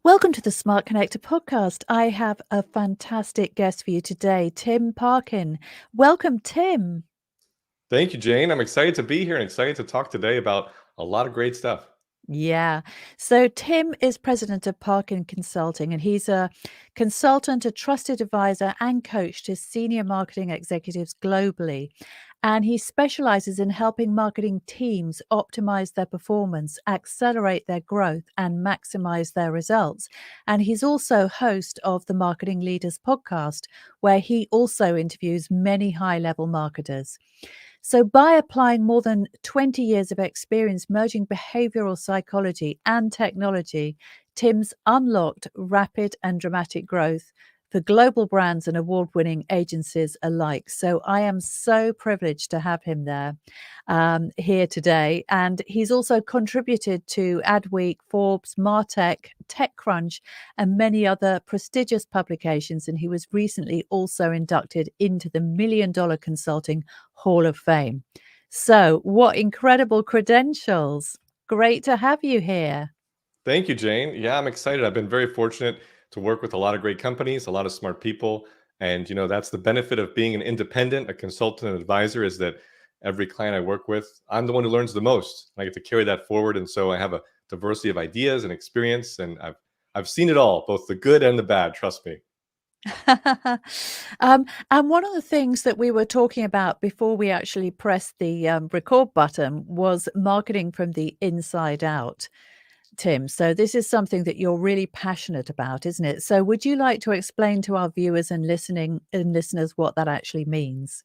Welcome to the Smart Connector podcast. I have a fantastic guest for you today, Tim Parkin. Welcome, Tim. Thank you, Jane. I'm excited to be here and excited to talk today about a lot of great stuff. Yeah. So Tim is president of Parkin Consulting, and he's a consultant, a trusted advisor, and coach to senior marketing executives globally. And he specializes in helping marketing teams optimize their performance, accelerate their growth, and maximize their results. And he's also host of the Marketing Leaders podcast, where he also interviews many high level marketers. So, by applying more than 20 years of experience merging behavioral psychology and technology, Tim's unlocked rapid and dramatic growth for global brands and award winning agencies alike. So, I am so privileged to have him here today. And he's also contributed to AdWeek, Forbes, MarTech, TechCrunch, and many other prestigious publications. And he was recently also inducted into the $1 Million Consulting Hall of Fame. So, what incredible credentials! Great to have you here. Thank you, Jane. Yeah, I'm excited. I've been very fortunate to work with a lot of great companies, a lot of smart people. And, that's the benefit of being an independent, a consultant, and advisor is that every client I work with, I'm the one who learns the most. I get to carry that forward. And so I have a diversity of ideas and experience, and I've seen it all, both the good and the bad, trust me. And one of the things that we were talking about before we actually pressed the record button was marketing from the inside out, Tim. So this is something that you're really passionate about, isn't it? So would you like to explain to our viewers and listeners what that actually means?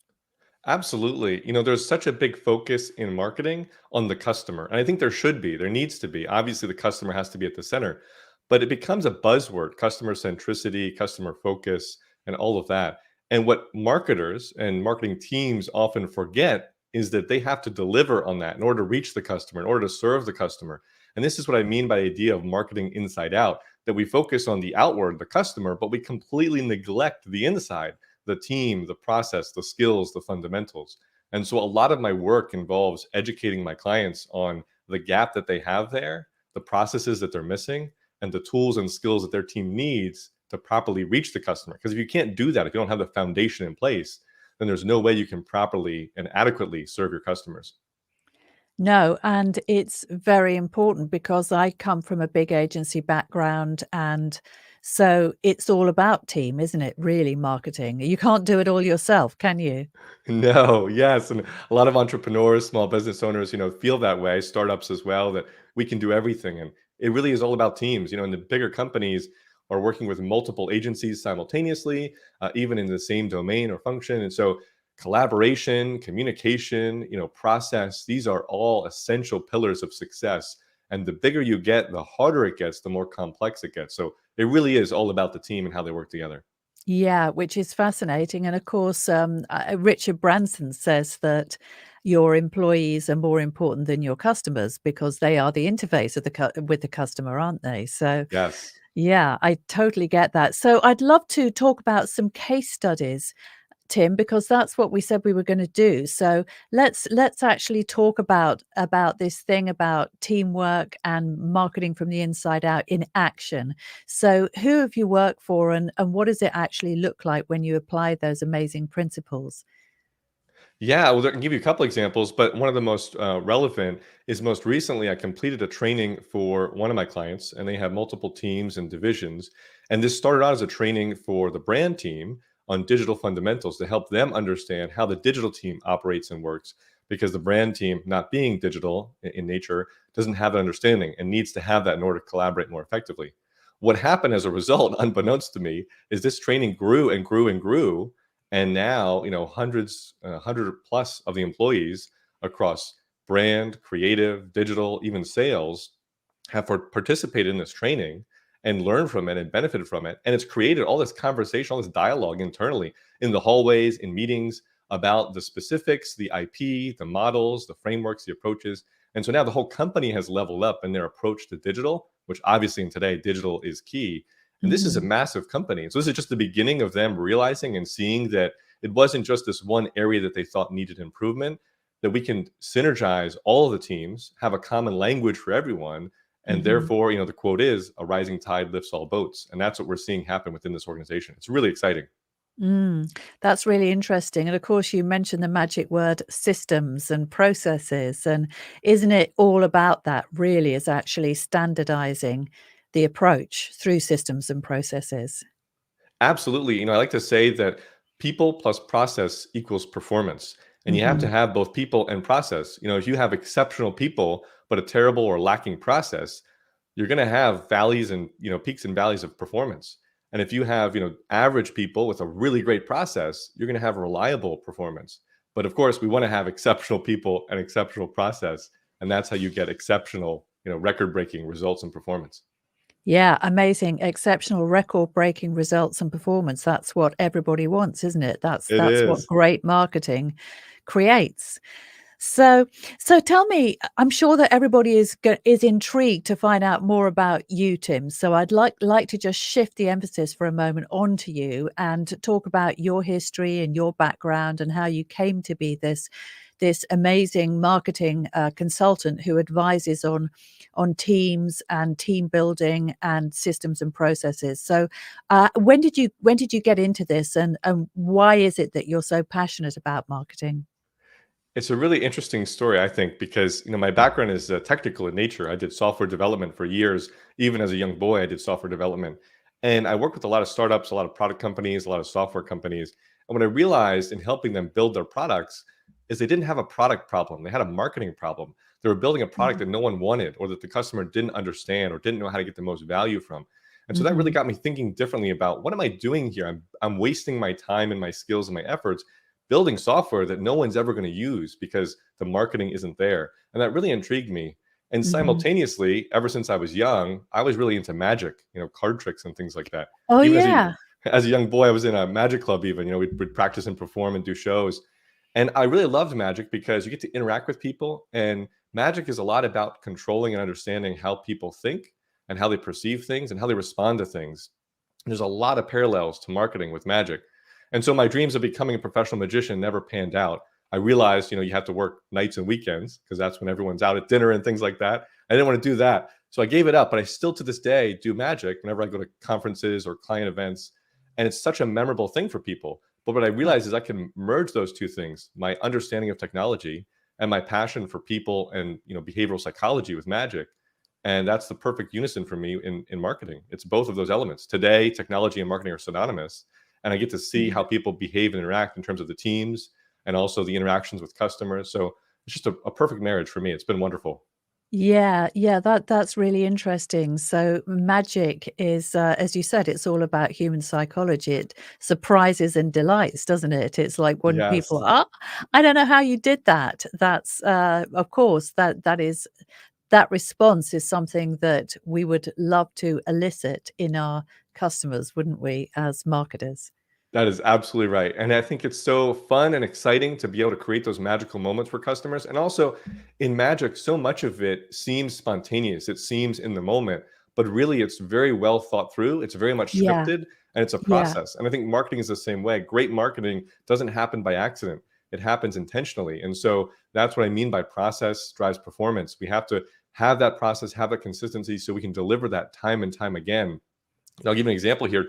Absolutely. There's such a big focus in marketing on the customer. And I think there should be, there needs to be. Obviously, the customer has to be at the center, but it becomes a buzzword, customer centricity, customer focus, and all of that. And what marketers and marketing teams often forget is that they have to deliver on that in order to reach the customer, in order to serve the customer. And this is what I mean by the idea of marketing inside out, that we focus on the outward, the customer, but we completely neglect the inside, the team, the process, the skills, the fundamentals. And so a lot of my work involves educating my clients on the gap that they have there, the processes that they're missing, and the tools and skills that their team needs to properly reach the customer. Because if you can't do that, if you don't have the foundation in place, then there's no way you can properly and adequately serve your customers. No, and it's very important because I come from a big agency background, and so it's all about team, isn't it? Really, marketing. You can't do it all yourself, can you? No, yes. And a lot of entrepreneurs, small business owners, feel that way, startups as well, that we can do everything. And it really is all about teams. And the bigger companies are working with multiple agencies simultaneously, even in the same domain or function. And so collaboration, communication, process, these are all essential pillars of success. And the bigger you get, the harder it gets, the more complex it gets. So it really is all about the team and how they work together. Yeah, which is fascinating. And of course, Richard Branson says that your employees are more important than your customers because they are the interface of with the customer, aren't they? So, Yes. yeah, I totally get that. So, I'd love to talk about some case studies, Tim, because that's what we said we were going to do. So let's actually talk about this thing about teamwork and marketing from the inside out in action. So who have you worked for, and what does it actually look like when you apply those amazing principles? Yeah, well, I can give you a couple examples, but one of the most relevant is most recently I completed a training for one of my clients, and they have multiple teams and divisions. And this started out as a training for the brand team on digital fundamentals to help them understand how the digital team operates and works, because the brand team, not being digital in nature, doesn't have an understanding and needs to have that in order to collaborate more effectively. What happened as a result, unbeknownst to me, is this training grew and grew and grew, and now hundreds 100 plus of the employees across brand, creative, digital, even sales have participated in this training and learned from it and benefited from it. And it's created all this conversation, all this dialogue internally in the hallways, in meetings, about the specifics, the IP, the models, the frameworks, the approaches. And so now the whole company has leveled up in their approach to digital, which obviously in today digital is key. And this is a Mhm. massive company. So this is just the beginning of them realizing and seeing that it wasn't just this one area that they thought needed improvement, that we can synergize all of the teams, have a common language for everyone, And Mhm. therefore, the quote is, a rising tide lifts all boats. And that's what we're seeing happen within this organization. It's really exciting. That's really interesting. And of course, you mentioned the magic word systems and processes. And isn't it all about that, really, is actually standardizing the approach through systems and processes? Absolutely. I like to say that people plus process equals performance. And you have to Hmm. have both people and process. If you have exceptional people, but a terrible or lacking process, you're going to have valleys and, peaks and valleys of performance. And if you have, average people with a really great process, you're going to have reliable performance. But of course, we want to have exceptional people and exceptional process. And that's how you get exceptional, record breaking results and performance. Yeah, amazing, exceptional, record-breaking results and performance. That's what everybody wants, isn't it? That's It that's what is. great marketing creates. So so tell me, I'm sure that everybody is intrigued to find out more about you, Tim. So I'd like to just shift the emphasis for a moment onto you and talk about your history and your background and how you came to be this amazing marketing consultant who advises on teams and team building and systems and processes. So when did you get into this, and why is it that you're so passionate about marketing? It's a really interesting story, I think, because my background is technical in nature. I did software development for years. Even as a young boy, I did software development, and I worked with a lot of startups, a lot of product companies, a lot of software companies. And what I realized in helping them build their products is they didn't have a product problem; they had a marketing problem. They were building a product Mhm. that no one wanted, or that the customer didn't understand, or didn't know how to get the most value from. And so that really Mhm. got me thinking differently about what am I doing here? I'm wasting my time and my skills and my efforts building software that no one's ever going to use because the marketing isn't there. And that really intrigued me. And Mhm. simultaneously, ever since I was young, I was really into magic, card tricks and things like that. Oh, Even as a yeah. as a young boy, I was in a magic club even, we'd practice and perform and do shows. And I really loved magic because you get to interact with people, and magic is a lot about controlling and understanding how people think and how they perceive things and how they respond to things. There's a lot of parallels to marketing with magic. And so my dreams of becoming a professional magician never panned out. I realized, you have to work nights and weekends because that's when everyone's out at dinner and things like that. I didn't want to do that. So I gave it up, but I still to this day do magic whenever I go to conferences or client events. And it's such a memorable thing for people. But what I Oh, realized is I can merge those two things, my understanding of technology and my passion for people and behavioral psychology with magic. And that's the perfect unison for me in marketing. It's both of those elements. Today, technology and marketing are synonymous, and I get to see mm. how people behave and interact in terms of the teams and also the interactions with customers. So it's just a perfect marriage for me. It's been wonderful. Yeah, yeah, that's really interesting. So magic is, as you said, it's all about human psychology. It surprises and delights, doesn't it? It's like when people, Yes. I don't know how you did that. That's, of course, that response is something that we would love to elicit in our customers, wouldn't we, as marketers? That is absolutely right. And I think it's so fun and exciting to be able to create those magical moments for customers. And also in magic, so much of it seems spontaneous. It seems in the moment, but really it's very well thought through. It's very much Yeah, scripted and it's a yeah. process. And I think marketing is the same way. Great marketing doesn't happen by accident. It happens intentionally. And so that's what I mean by process drives performance. We have to have that process, have that consistency so we can deliver that time and time again. I'll give you an example here.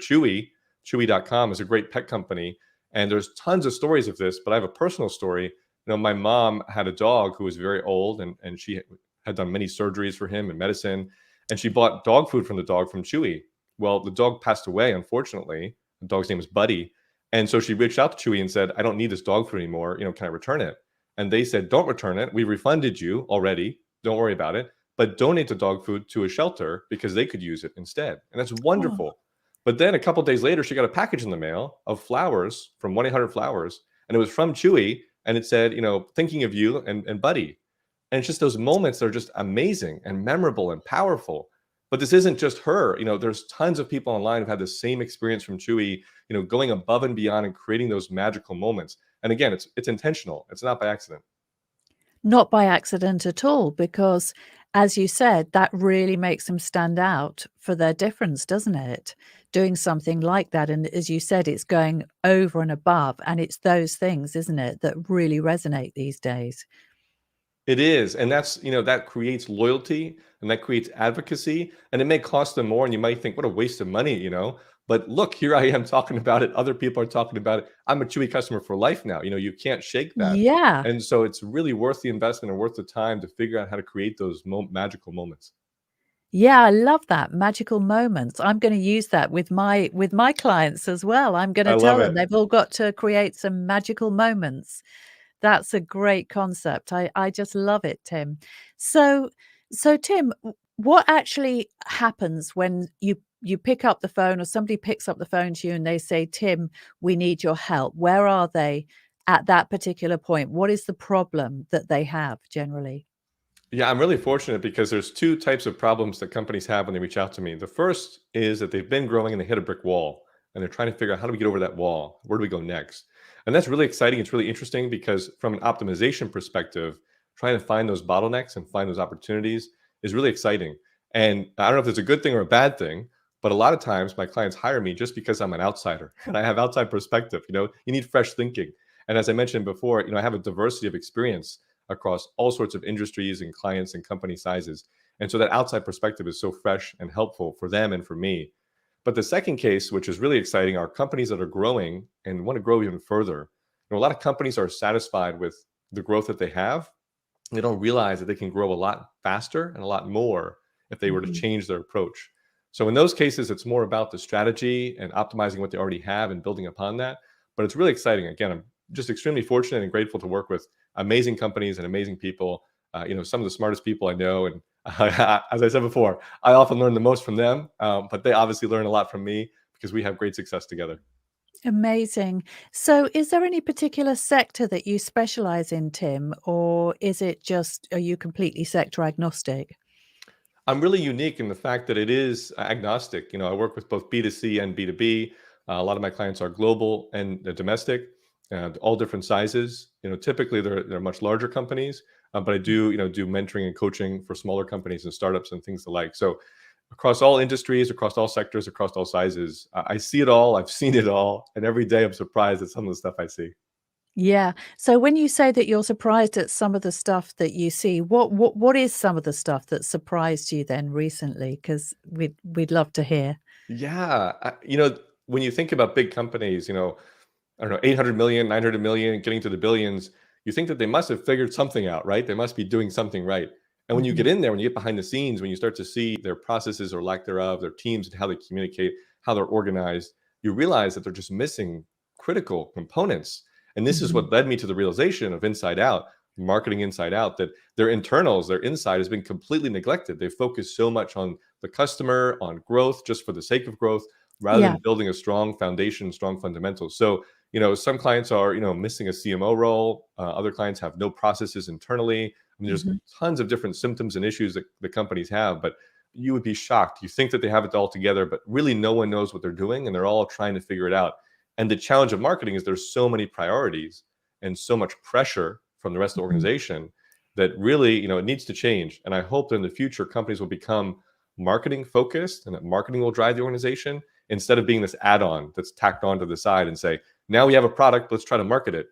Chewy.com is a great pet company, and there's tons of stories of this, but I have a personal story. My mom had a dog who was very old, and she had done many surgeries for him and medicine, and she bought dog food from the dog from Chewy. Well, the dog passed away, unfortunately. The dog's name is Buddy. And so she reached out to Chewy and said, I don't need this dog food anymore. Can I return it? And they said, don't return it. We refunded you already. Don't worry about it, but donate the dog food to a shelter because they could use it instead. And that's Oh, wonderful. But then a couple days later, she got a package in the mail of flowers from 1-800 Flowers, and it was from Chewy, and it said, thinking of you and Buddy. And it's just those moments that are just amazing and memorable and powerful. But this isn't just her. There's tons of people online who've had the same experience from Chewy, going above and beyond and creating those magical moments. And again, it's intentional. It's not by accident. not by accident at all, because as you said, that really makes them stand out for their difference, doesn't it? Doing something like that, and as you said, it's going over and above, and it's those things, isn't it, that really resonate these days? It is, and that's that creates loyalty and that creates advocacy, and it may cost them more, and you might think, "What a waste of money," But look, here I am talking about it. Other people are talking about it. I'm a Chewy customer for life now. You can't shake that, Yeah. and so it's really worth the investment and worth the time to figure out how to create those magical moments. Yeah, I love that, magical moments. I'm gonna use that with my clients as well. I'm I gonna love tell them it. they've all got to create some magical moments. That's a great concept. I just love it, Tim. So Tim, what actually happens when you pick up the phone or somebody picks up the phone to you and they say, "Tim, we need your help." Where are they at that particular point? What is the problem that they have generally? Yeah, I'm really fortunate because there's two types of problems that companies have when they reach out to me. The first is that they've been growing and they hit a brick wall and they're trying to figure out how do we get over that wall? Where do we go next? And that's really exciting. It's really interesting because from an optimization perspective, trying to find those bottlenecks and find those opportunities is really exciting. And I don't know if it's a good thing or a bad thing, but a lot of times my clients hire me just because I'm an outsider and I have outside perspective. You need fresh thinking. And as I mentioned before, I have a diversity of experience across all sorts of industries and clients and company sizes. And so that outside perspective is so fresh and helpful for them and for me. But the second case, which is really exciting, are companies that are growing and want to grow even further. A lot of companies are satisfied with the growth that they have. They don't realize that they can grow a lot faster and a lot more if they were to Mhm. change their approach. So in those cases, it's more about the strategy and optimizing what they already have and building upon that. But it's really exciting. Again, I'm just extremely fortunate and grateful to work with amazing companies and amazing people. Some of the smartest people I know, and as I said before, I often learn the most from them. But they obviously learn a lot from me because we have great success together. Amazing. So is there any particular sector that you specialize in, Tim, or is it just are you completely sector agnostic? I'm really unique in the fact that it is agnostic. I work with both B2C and B2B. A lot of my clients are global and domestic, and all different sizes. Typically they're much larger companies, but I do mentoring and coaching for smaller companies and startups and things alike. So across all industries, across all sectors, across all sizes, I see it all. I've seen it all, and every day I'm surprised at some of the stuff I see. Yeah. So when you say that you're surprised at some of the stuff that you see, what is some of the stuff that surprised you then recently? Because we'd love to hear. Yeah, when you think about big companies, I don't know, 800 million, 900 million, getting to the billions, you think that they must have figured something out, right? They must be doing something right. And when you get Mhm. in there, when you get behind the scenes, when you start to see their processes or lack thereof, their teams and how they communicate, how they're organized, you realize that they're just missing critical components. And this is Mhm. what led me to the realization of Inside Out, marketing Inside Out, that their internals, their inside has been completely neglected. They focus so much on the customer, on growth, just for the sake of growth, rather Yeah. than building a strong foundation, strong fundamentals. So some clients are, missing a CMO role. Other clients have no processes internally. I mean, there's Mhm. tons of different symptoms and issues that the companies have, but you would be shocked. You think that they have it all together, but really no one knows what they're doing and they're all trying to figure it out. And the challenge of marketing is there's so many priorities and so much pressure from the rest of the Mhm. organization that really, it needs to change. And I hope that in the future, companies will become marketing focused and that marketing will drive the organization instead of being this add-on that's tacked on to the side and say, now we have a product, let's try to market it.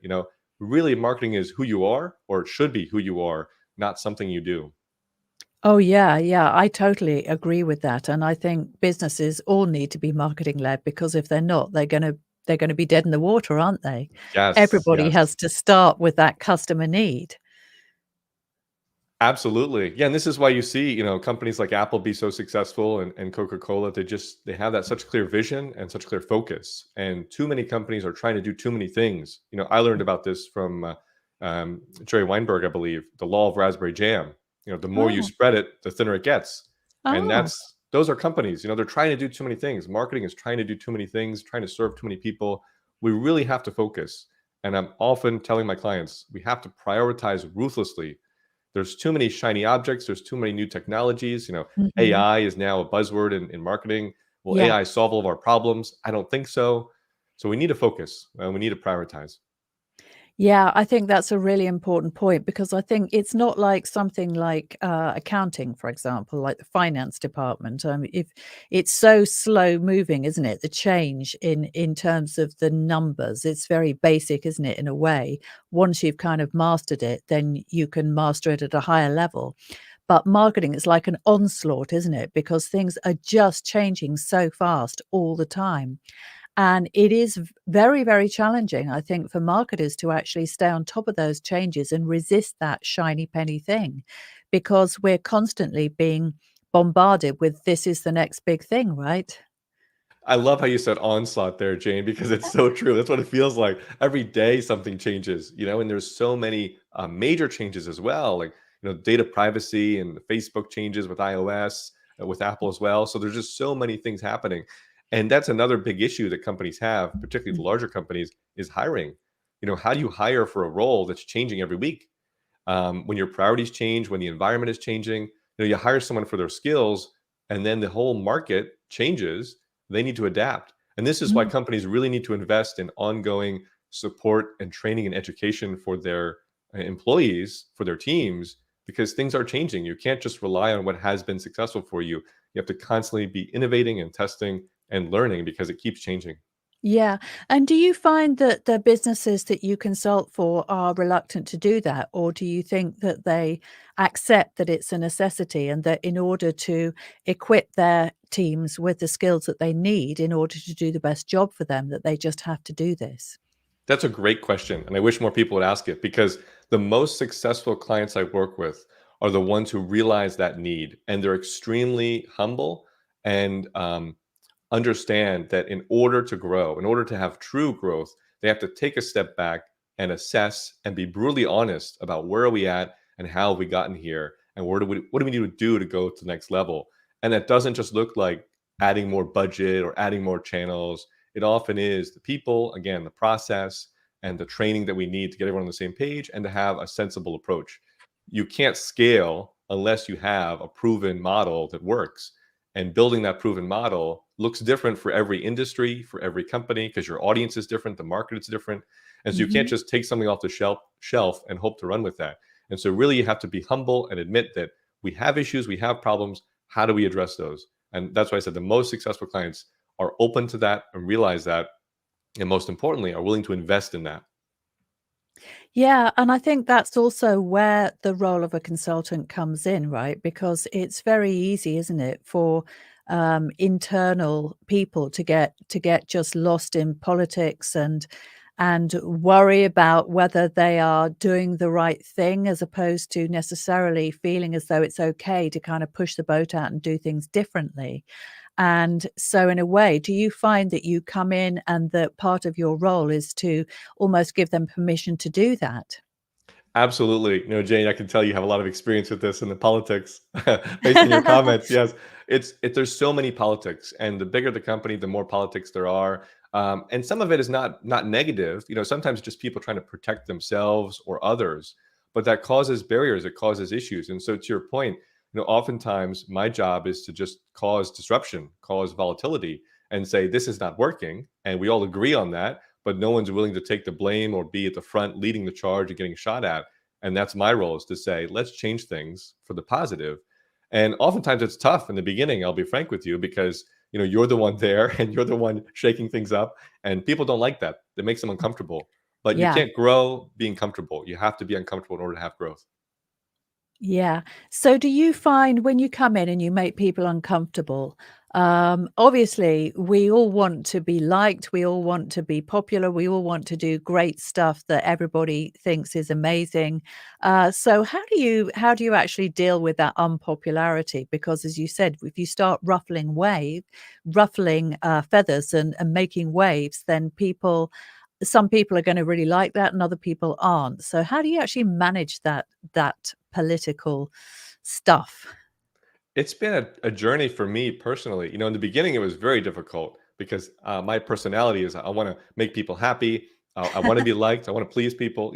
Really marketing is who you are, or it should be who you are, not something you do. Oh, yeah, yeah, I totally agree with that, and I think businesses all need to be marketing led because if they're not, they're gonna be dead in the water, aren't they? Yes, Everybody yes. has to start with that customer need. Absolutely. Yeah, and this is why you see, companies like Apple be so successful and Coca-Cola. They have that such clear vision and such clear focus. And too many companies are trying to do too many things. I learned about this from Jerry Weinberg, I believe, the law of raspberry jam. The more you Oh, spread it, the thinner it gets. And oh, those are companies, they're trying to do too many things. Marketing is trying to do too many things, trying to serve too many people. We really have to focus. And I'm often telling my clients, we have to prioritize ruthlessly. There's too many shiny objects. There's too many new technologies. mhm. AI is now a buzzword in marketing. Will Yeah. AI solve all of our problems? I don't think so. So we need to focus and we need to prioritize. Yeah, I think that's a really important point because I think it's not like something like accounting, for example, like the finance department. If it's so slow moving, isn't it? The change in terms of the numbers, it's very basic, isn't it? In a way, once you've kind of mastered it, then you can master it at a higher level. But marketing is like an onslaught, isn't it? Because things are just changing so fast all the time. And it is very, very challenging, I think, for marketers to actually stay on top of those changes and resist that shiny penny thing because we're constantly being bombarded with this is the next big thing, right? I love how you said onslaught there, Jane, because it's so true. That's what it feels like. Every day something changes, and there's so many major changes as well, like data privacy and the Facebook changes with iOS, with Apple as well. So there's just so many things happening, and that's another big issue that companies have, particularly the larger companies, is hiring. How do you hire for a role that's changing every week? When your priorities change, when the environment is changing, you hire someone for their skills, and then the whole market changes. They need to adapt, and this is why Mm. companies really need to invest in ongoing support and training and education for their employees, for their teams, because things are changing. You can't just rely on what has been successful for you. You have to constantly be innovating and testing and learning because it keeps changing. Yeah. And do you find that the businesses that you consult for are reluctant to do that? Or do you think that they accept that it's a necessity and that in order to equip their teams with the skills that they need in order to do the best job for them, that they just have to do this? That's a great question, and I wish more people would ask it, because the most successful clients I work with are the ones who realize that need, and they're extremely humble and understand that in order to grow, in order to have true growth, they have to take a step back and assess and be brutally honest about where are we at and how have we gotten here, and what do we need to do to go to the next level. And that doesn't just look like adding more budget or adding more channels. It often is the people, again, the process and the training that we need to get everyone on the same page and to have a sensible approach. You can't scale unless you have a proven model that works, and building that proven model looks different for every industry, for every company, because your audience is different, the market is different. And so you can't Mhm. just take something off the shelf and hope to run with that. And so really you have to be humble and admit that we have issues, we have problems. How do we address those? And that's why I said the most successful clients are open to that and realize that, and most importantly, are willing to invest in that. Yeah, and I think that's also where the role of a consultant comes in, right? Because it's very easy, isn't it, for internal people to get just lost in politics and worry about whether they are doing the right thing as opposed to necessarily feeling as though it's okay to kind of push the boat out and do things differently. And so in a way, do you find that you come in and that part of your role is to almost give them permission to do that? Absolutely. Jane, I can tell you have a lot of experience with this in the politics based on your comments. Yes, there's so many politics, and the bigger the company, the more politics there are. And some of it is not negative. Sometimes just people trying to protect themselves or others, but that causes barriers. It causes issues. And so, to your point, oftentimes my job is to just cause disruption, cause volatility, and say this is not working, and we all agree on that, but no one's willing to take the blame or be at the front leading the charge and getting shot at. And that's my role, is to say, let's change things for the positive. And oftentimes it's tough in the beginning, I'll be frank with you, because you're the one there and you're the one shaking things up, and people don't like that. It makes them uncomfortable. But you Yeah. can't grow being comfortable. You have to be uncomfortable in order to have growth. Yeah. So do you find when you come in and you make people uncomfortable, obviously we all want to be liked, we all want to be popular, we all want to do great stuff that everybody thinks is amazing. So how do you actually deal with that unpopularity? Because as you said, if you start ruffling feathers and making waves, then some people are gonna really like that and other people aren't. So how do you actually manage that political stuff? It's been a journey for me personally. In the beginning, it was very difficult because my personality is I want to make people happy. I want to be liked. I want to please people.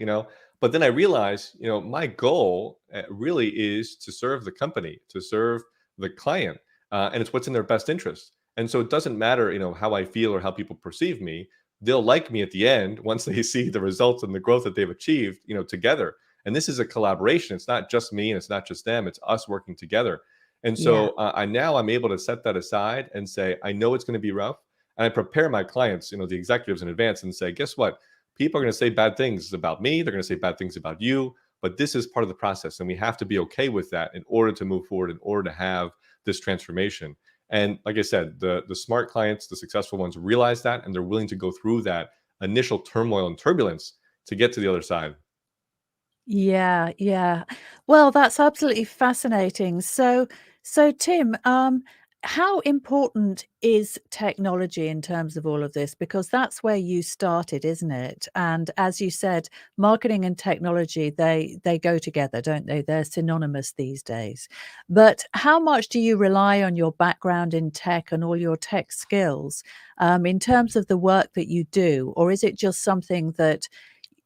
But then I realized, my goal really is to serve the company, to serve the client, and it's what's in their best interest. And so it doesn't matter, how I feel or how people perceive me. they'll like me at the end once they see the results and the growth that they've achieved, together. And this is a collaboration. It's not just me and it's not just them. It's us working together. And Yeah. so I'm able to set that aside and say, I know it's going to be rough. And I prepare my clients, the executives in advance, and say, guess what? People are going to say bad things about me. They're going to say bad things about you. But this is part of the process. And we have to be okay with that in order to move forward, in order to have this transformation. And like I said, the smart clients, the successful ones, realize that, and they're willing to go through that initial turmoil and turbulence to get to the other side. Yeah, yeah. Well, that's absolutely fascinating. So Tim, how important is technology in terms of all of this? Because that's where you started, isn't it? And as you said, marketing and technology, they go together, don't they? They're synonymous these days. But how much do you rely on your background in tech and all your tech skills, in terms of the work that you do? Or is it just something that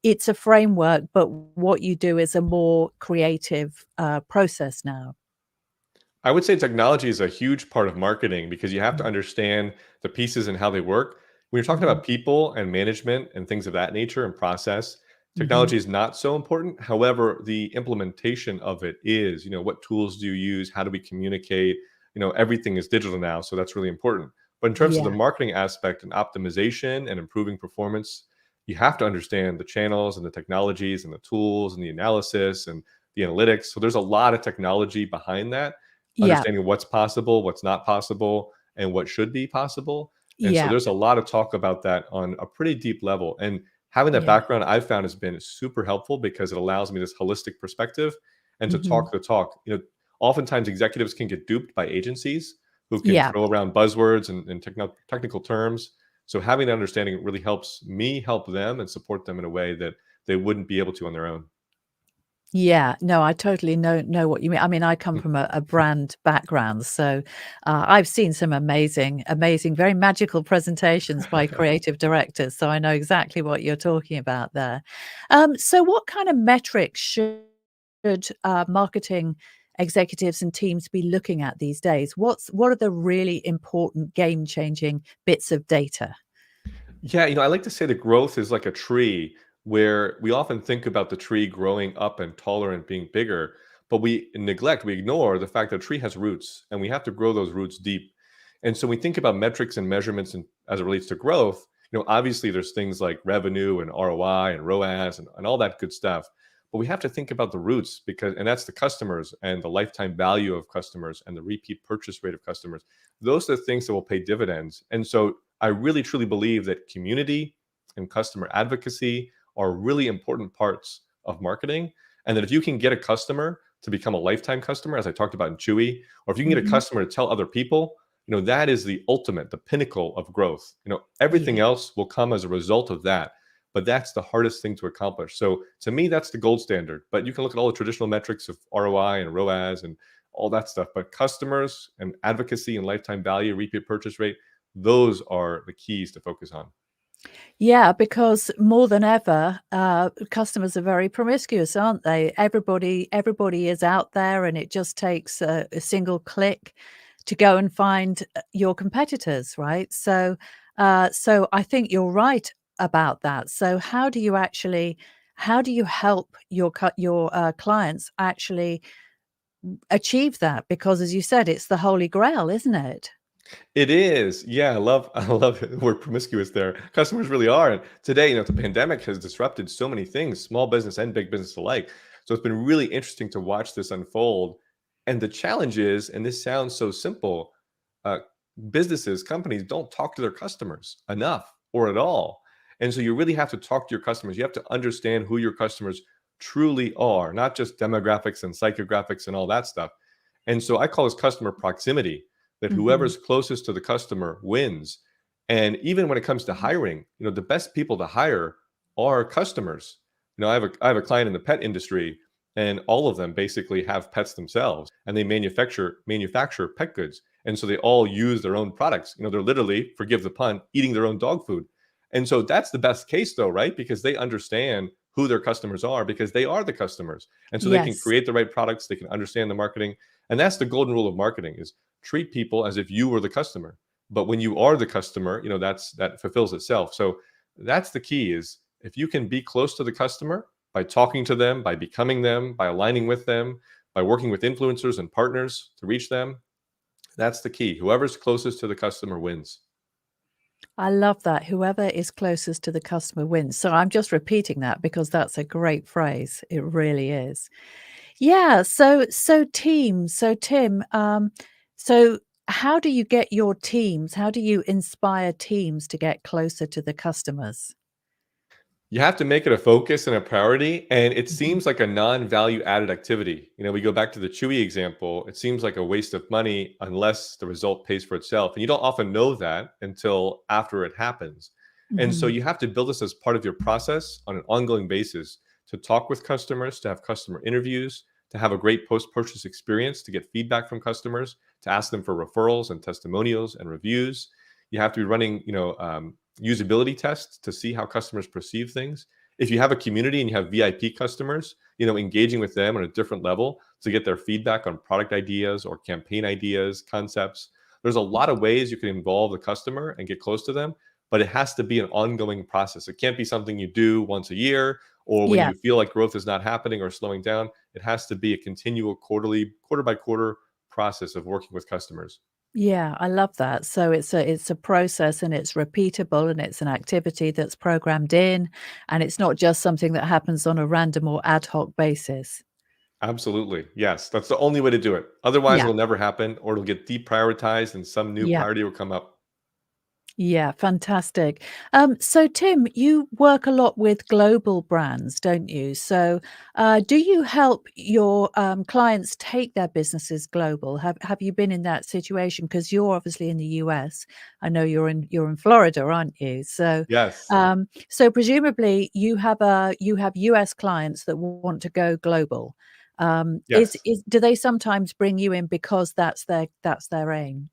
it's a framework, but what you do is a more creative, process now? I would say technology is a huge part of marketing because you have to understand the pieces and how they work. When you're talking Mhm, about people and management and things of that nature and process, mhm. technology is not so important. However, the implementation of it is, what tools do you use? How do we communicate? Everything is digital now, so that's really important. But in terms of the Yeah, marketing aspect and optimization and improving performance, you have to understand the channels and the technologies and the tools and the analysis and the analytics. So there's a lot of technology behind that, yeah, understanding what's possible, what's not possible, and what should be possible. And so yeah, there's a lot of talk about that on a pretty deep level. And having that yeah. background I've found has been super helpful because it allows me this holistic perspective and to Mhm. talk the talk. Oftentimes executives can get duped by agencies who can Yeah. throw around buzzwords and technical terms. So having that understanding really helps me help them and support them in a way that they wouldn't be able to on their own. Yeah, no, I totally know what you mean. I mean, I come from a brand background, so, I've seen some amazing, very magical presentations by creative directors, so I know exactly what you're talking about there. So what kind of metrics should, marketing executives and teams be looking at these days? What are the really important game-changing bits of data? Yeah, I like to say the growth is like a tree where we often think about the tree growing up and taller and being bigger, but we ignore the fact that a tree has roots and we have to grow those roots deep. And so we think about metrics and measurements and as it relates to growth, obviously there's things like revenue and ROI and ROAS and all that good stuff. But we have to think about the roots and that's the customers and the lifetime value of customers and the repeat purchase rate of customers. Those are the things that will pay dividends. And so I really truly believe that community and customer advocacy are really important parts of marketing. And that if you can get a customer to become a lifetime customer, as I talked about in Chewy, or if you can get a Mhm. customer to tell other people, that is the ultimate, the pinnacle of growth. Everything Yeah. else will come as a result of that. But that's the hardest thing to accomplish. So to me, that's the gold standard. But you can look at all the traditional metrics of ROI and ROAS and all that stuff. But customers and advocacy and lifetime value, repeat purchase rate, those are the keys to focus on. Yeah, because more than ever, customers are very promiscuous, aren't they? Everybody is out there, and it just takes a single click to go and find your competitors, right? So I think you're right about that. So how do you help your clients actually achieve that? Because as you said, it's the holy grail, isn't it? It is. Yeah, I love the word promiscuous there. Customers really are. And today, the pandemic has disrupted so many things, small business and big business alike. So it's been really interesting to watch this unfold. And the challenge is, and this sounds so simple, uh, businesses, companies don't talk to their customers enough or at all. And so you really have to talk to your customers. You have to understand who your customers truly are, not just demographics and psychographics and all that stuff. And so I call this customer proximity, that Mhm. whoever's closest to the customer wins. And even when it comes to hiring, the best people to hire are customers. I have a client in the pet industry, and all of them basically have pets themselves, and they manufacture pet goods. And so they all use their own products. They're literally, forgive the pun, eating their own dog food. And so that's the best case though, right? Because they understand who their customers are because they are the customers. And so they can Yes. create the right products, they can understand the marketing. And that's the golden rule of marketing is treat people as if you were the customer. But when you are the customer, that fulfills itself. So That's the key, is if you can be close to the customer by talking to them, by becoming them, by aligning with them, by working with influencers and partners to reach them, that's the key. Whoever's closest to the customer wins. I love that. Whoever is closest to the customer wins. So I'm just repeating that because that's a great phrase. It really is. Yeah. So Tim, so how do you get your teams? How do you inspire teams to get closer to the customers? You have to make it a focus and a priority, and it Mhm. seems like a non-value added activity. We go back to the Chewy example. It seems like a waste of money unless the result pays for itself. And you don't often know that until after it happens. And so Mhm. you have to build this as part of your process on an ongoing basis, to talk with customers, to have customer interviews, to have a great post-purchase experience, to get feedback from customers, to ask them for referrals and testimonials and reviews. You have to be running, usability tests to see how customers perceive things. If you have a community and you have VIP customers, engaging with them on a different level to get their feedback on product ideas or campaign ideas, concepts. There's a lot of ways you can involve the customer and get close to them, but it has to be an ongoing process. It can't be something you do once a year or when Yeah. you feel like growth is not happening or slowing down. It has to be a continual quarter by quarter process of working with customers. Yeah, I love that. So it's a process and it's repeatable and it's an activity that's programmed in and it's not just something that happens on a random or ad hoc basis. Absolutely. Yes. That's the only way to do it. Otherwise, Yeah. it'll never happen, or it'll get deprioritized and some new Yeah. priority will come up. Yeah, fantastic. So Tim, you work a lot with global brands, don't you? So, do you help your clients take their businesses global? Have you been in that situation? Because you're obviously in the US. I know you're in Florida, aren't you? So, Yes. so presumably you have US clients that want to go global. Is Yes. is do they sometimes bring you in because that's their aim?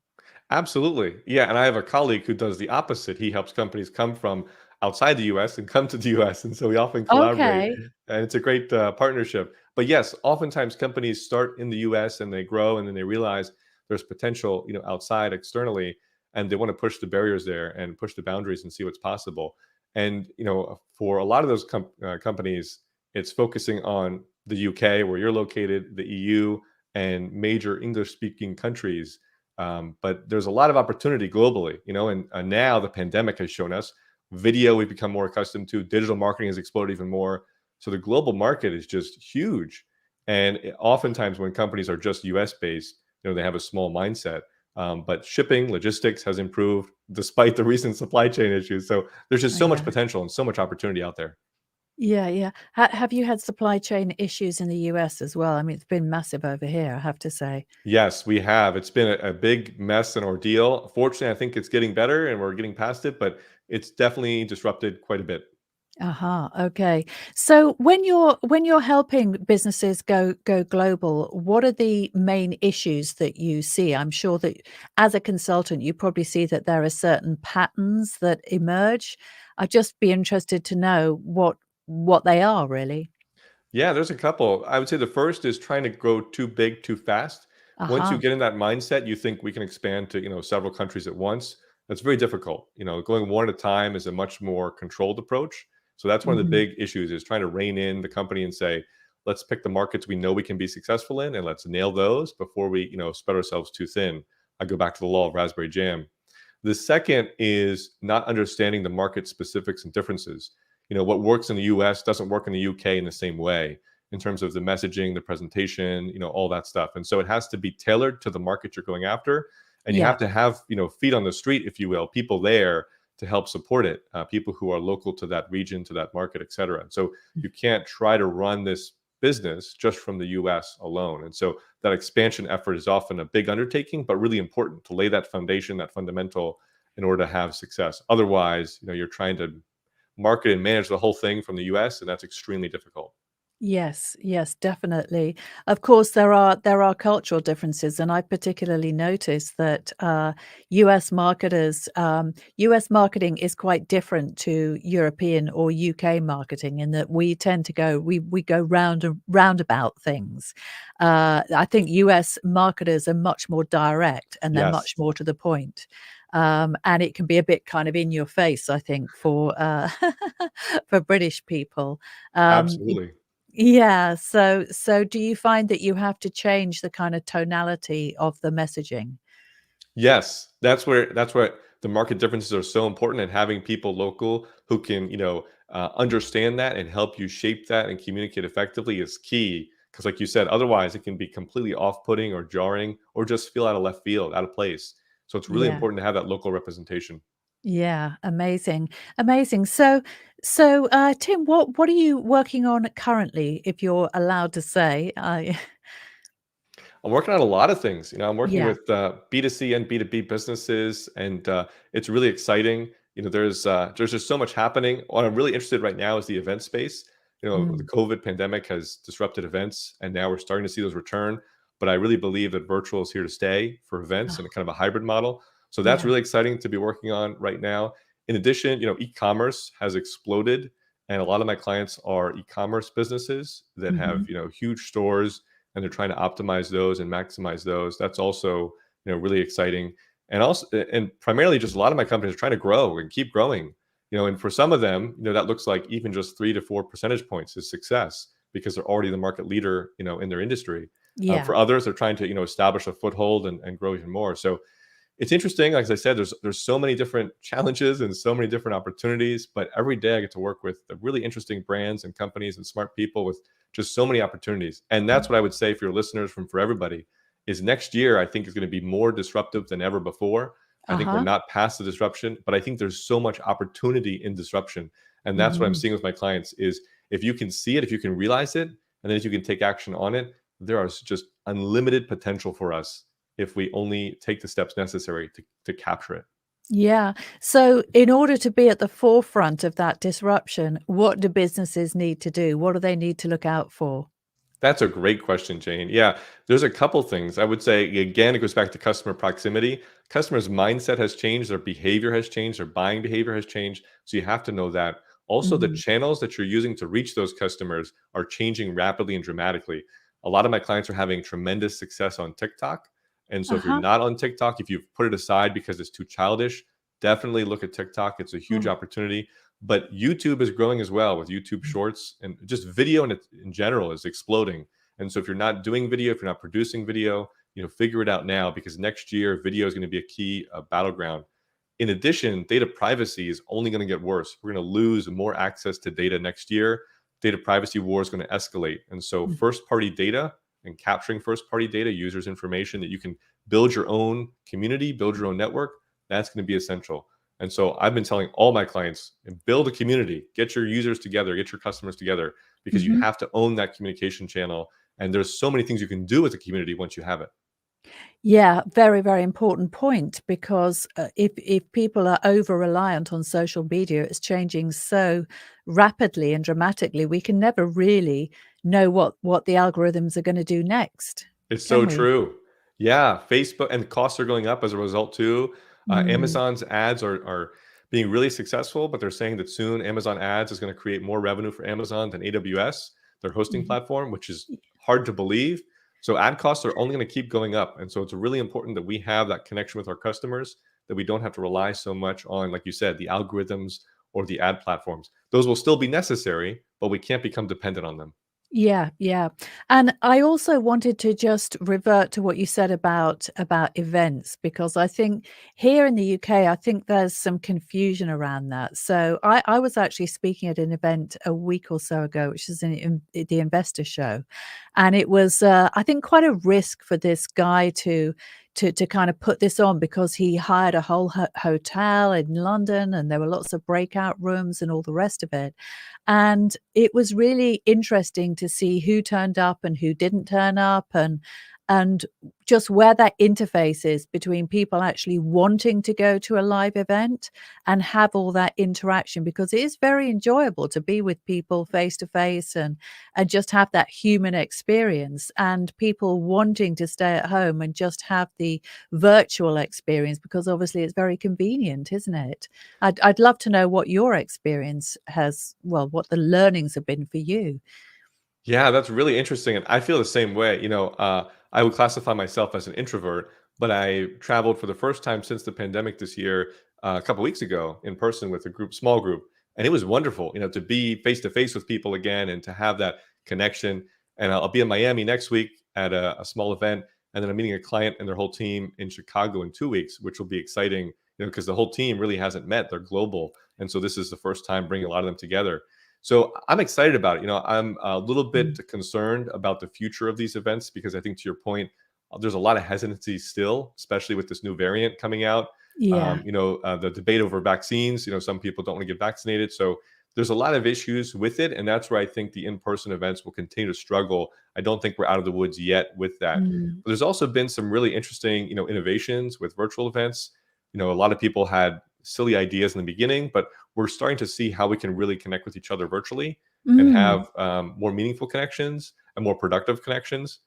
Absolutely. Yeah. And I have a colleague who does the opposite. He helps companies come from outside the US and come to the US. And so we often collaborate, Okay. and it's a great partnership. But yes, oftentimes companies start in the US and they grow, and then they realize there's potential, outside externally, and they want to push the barriers there and push the boundaries and see what's possible. And, for a lot of those companies, it's focusing on the UK, where you're located, the EU, and major English speaking countries, but there's a lot of opportunity globally, and now the pandemic has shown us video we've become more accustomed to, digital marketing has exploded even more. So the global market is just huge. And oftentimes when companies are just US based, they have a small mindset. But shipping, logistics has improved despite the recent supply chain issues. So there's just so much Yeah. potential and so much opportunity out there. Yeah, yeah. Have you had supply chain issues in the US as well? I mean, it's been massive over here, I have to say. Yes, we have. It's been a big mess and ordeal. Fortunately, I think it's getting better and we're getting past it, but it's definitely disrupted quite a bit. Aha, okay. So when you're helping businesses go global, what are the main issues that you see? I'm sure that as a consultant, you probably see that there are certain patterns that emerge. I'd just be interested to know what they are really. Yeah, there's a couple. I would say the first is trying to grow too big too fast. Once you Aha. get in that mindset, you think we can expand to, several countries at once. That's very difficult. Going one at a time is a much more controlled approach. So that's one of the Mhm. big issues, is trying to rein in the company and say, let's pick the markets we know we can be successful in and let's nail those before we, spread ourselves too thin. I go back to the law of raspberry jam. The second is not understanding the market specifics and differences. What works in the US doesn't work in the UK in the same way, in terms of the messaging, the presentation, all that stuff. And so it has to be tailored to the market you're going after. And you Yeah. have to have, feet on the street, if you will, people there to help support it, people who are local to that region, to that market, et cetera. And so you can't try to run this business just from the US alone. And so that expansion effort is often a big undertaking, but really important to lay that foundation, that fundamental, in order to have success. Otherwise, you're trying to market and manage the whole thing from the US, and that's extremely difficult. Yes, yes, definitely. Of course, there are cultural differences, and I particularly noticed that US marketers, US marketing is quite different to European or UK marketing in that we tend to we go roundabout things. I think US marketers are much more direct and they're much Yes, more to the point. And it can be a bit kind of in your face, I think, for for British people. Um, absolutely. yeah, so do you find that you have to change the kind of tonality of the messaging? Yes, that's where the market differences are so important, and having people local who can, understand that and help you shape that and communicate effectively is key. Because, like you said, otherwise it can be completely off-putting or jarring, or just feel out of left field, out of place. So it's really Yeah, important to have that local representation. yeah, amazing, amazing. So, Tim, what are you working on currently, if you're allowed to say? I I'm working on a lot of things. I'm working Yeah, with B2C and B2B businesses, and it's really exciting. There's just so much happening. What I'm really interested right now is the event space. The mm, COVID pandemic has disrupted events, and now we're starting to see those return. But I really believe that virtual is here to stay for events and a oh, kind of a hybrid model. So that's yeah, really exciting to be working on right now. In addition, e-commerce has exploded, and a lot of my clients are e-commerce businesses that have mhm, huge stores, and they're trying to optimize those and maximize those. That's also really exciting. And primarily, just a lot of my companies are trying to grow and keep growing. And for some of them, that looks like even just 3 to 4 percentage points is success, because they're already the market leader, in their industry. yeah, For others, they're trying to establish a foothold and grow even more. So it's interesting. Like, as I said, there's so many different challenges and so many different opportunities, but every day I get to work with the really interesting brands and companies and smart people with just so many opportunities. And that's what I would say for your listeners, for everybody, is next year I think is going to be more disruptive than ever before. I think we're uh-huh, not past the disruption, but I think there's so much opportunity in disruption. And that's what I'm mhm. seeing with my clients is, if you can see it, if you can realize it, and then if you can take action on it, there is just unlimited potential for us if we only take the steps necessary to capture it. Yeah. So in order to be at the forefront of that disruption, what do businesses need to do? What do they need to look out for? That's a great question, Jane. Yeah, there's a couple things. I would say, again, it goes back to customer proximity. Customers' mindset has changed, their behavior has changed, their buying behavior has changed. So you have to know that. Also, the Mhm. channels that you're using to reach those customers are changing rapidly and dramatically. A lot of my clients are having tremendous success on TikTok. And so if you're Uh-huh. not on TikTok, if you've put it aside because it's too childish, definitely look at TikTok. It's a huge Oh. opportunity. But YouTube is growing as well, with YouTube Shorts, and just video in general is exploding. And so if you're not doing video, if you're not producing video, figure it out now, because next year video is going to be a key battleground. In addition, data privacy is only going to get worse. We're going to lose more access to data next year. Data privacy war is going to escalate. And so Mm. first party data and capturing first party data, users' information, that you can build your own community, build your own network, that's going to be essential. And so I've been telling all my clients, build a community, get your users together, get your customers together, because you Mhm. have to own that communication channel. And there's so many things you can do with the community once you have it. Yeah, very, very important point because if people are over reliant on social media, it's changing so rapidly and dramatically. We can never really know what the algorithms are going to do next, It's so can we? true. Yeah, Facebook and costs are going up as a result too. Mm, Amazon's ads are being really successful, but they're saying that soon Amazon ads is going to create more revenue for Amazon than AWS, their hosting mhm. platform, which is hard to believe. So ad costs are only going to keep going up, and so it's really important that we have that connection with our customers, that we don't have to rely so much on, like you said, the algorithms or the ad platforms. Those will still be necessary, but we can't become dependent on them. Yeah, yeah. And I also wanted to just revert to what you said about events because I think here in the UK, I think there's some confusion around that. So I was actually speaking at an event a week or so ago, which is the investor show. And it was I think quite a risk for this guy to kind of put this on because he hired a whole hotel in London and there were lots of breakout rooms and all the rest of it. And it was really interesting to see who turned up and who didn't turn up and just where that interface is between people actually wanting to go to a live event and have all that interaction, because it is very enjoyable to be with people face to face and just have that human experience, and people wanting to stay at home and just have the virtual experience, because obviously it's very convenient, isn't it? I'd love to know what your experience has, well, what the learnings have been for you. Yeah, that's really interesting, and I feel the same way. I would classify myself as an introvert, but I traveled for the first time since the pandemic this year, a couple weeks ago, in person with a small group, and it was wonderful. To be face to face with people again and to have that connection. And I'll be in Miami next week at a small event, and then I'm meeting a client and their whole team in Chicago in 2 weeks, which will be exciting. Because the whole team really hasn't met; they're global, and so this is the first time bringing a lot of them together. So I'm excited about it. I'm a little bit Mm. concerned about the future of these events because I think, to your point, there's a lot of hesitancy still, especially with this new variant coming out. Yeah. The debate over vaccines. Some people don't want to get vaccinated, so there's a lot of issues with it, and that's where I think the in-person events will continue to struggle. I don't think we're out of the woods yet with that. Mm. But there's also been some really interesting, innovations with virtual events. A lot of people had silly ideas in the beginning, but we're starting to see how we can really connect with each other virtually and Mm. have more meaningful connections and more productive connections.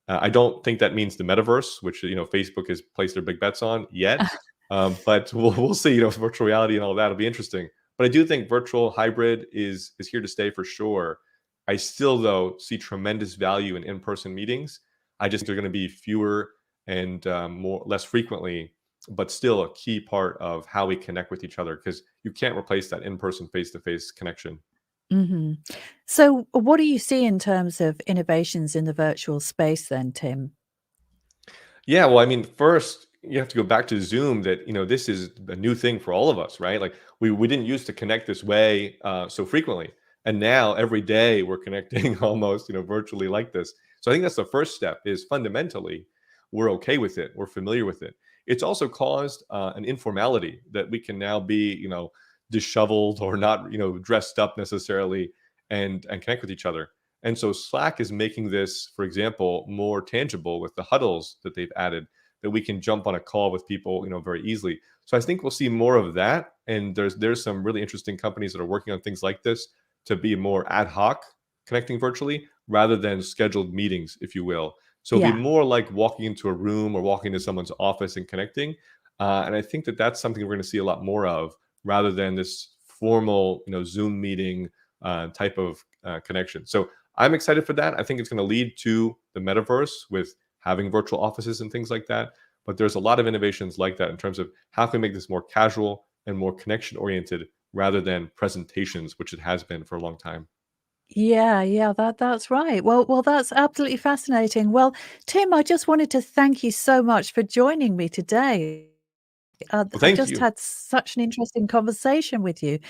I don't think that means the metaverse, which Facebook has placed their big bets on yet, but we'll see. Virtual reality and all that will be interesting. But I do think virtual hybrid is here to stay for sure. I still, though, see tremendous value in in-person meetings. I just think they're going to be fewer and less frequently, but still a key part of how we connect with each other because you can't replace that in-person face-to-face connection. Mhm. So what do you see in terms of innovations in the virtual space then, Tim? Yeah, well, I mean, first you have to go back to Zoom. That this is a new thing for all of us, right? Like we didn't used to connect this way so frequently, and now every day we're connecting almost virtually like this. So I think that's the first step. Is fundamentally we're okay with it, we're familiar with it. It's also caused an informality that we can now be disheveled or not dressed up necessarily and connect with each other. And so Slack is making this, for example, more tangible with the huddles that they've added, that we can jump on a call with people, very easily. So I think we'll see more of that. And there's some really interesting companies that are working on things like this to be more ad hoc, connecting virtually rather than scheduled meetings, if you will. So it'll be Yeah. more like walking into a room or walking into someone's office and connecting. And I think that that's something we're going to see a lot more of rather than this formal, Zoom meeting type of connection. So I'm excited for that. I think it's going to lead to the metaverse with having virtual offices and things like that. But there's a lot of innovations like that in terms of how can we make this more casual and more connection oriented rather than presentations, which it has been for a long time. Yeah, yeah, that's right. Well, that's absolutely fascinating. Well, Tim, I just wanted to thank you so much for joining me today. Well, I've thank just you. had such an interesting conversation with you,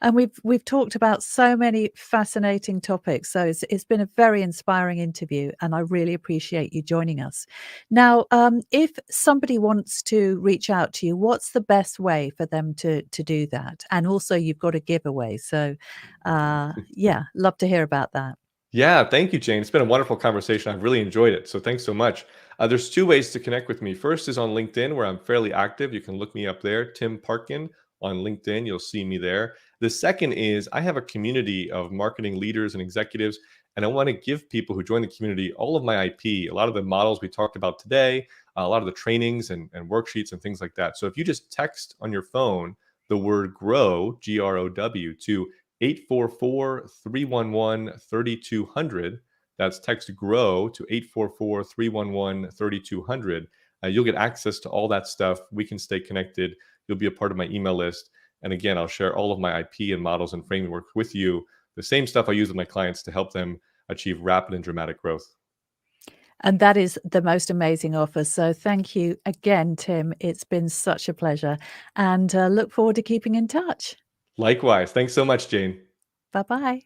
and we've talked about so many fascinating topics. So it's been a very inspiring interview, and I really appreciate you joining us. Now, if somebody wants to reach out to you, what's the best way for them to do that? And also, you've got a giveaway, so yeah, love to hear about that. Yeah, thank you, Jane. It's been a wonderful conversation. I've really enjoyed it. So thanks so much. There's two ways to connect with me. First is on LinkedIn, where I'm fairly active. You can look me up there, Tim Parkin on LinkedIn. You'll see me there. The second is I have a community of marketing leaders and executives, and I want to give people who join the community all of my IP, a lot of the models we talked about today, a lot of the trainings and worksheets and things like that. So if you just text on your phone the word grow, GROW, to 844-311-3200. That's text GROW to 844-311-3200. You'll get access to all that stuff. We can stay connected. You'll be a part of my email list. And again, I'll share all of my IP and models and framework with you. The same stuff I use with my clients to help them achieve rapid and dramatic growth. And that is the most amazing offer. So thank you again, Tim. It's been such a pleasure, and look forward to keeping in touch. Likewise. Thanks so much, Jane. Bye bye.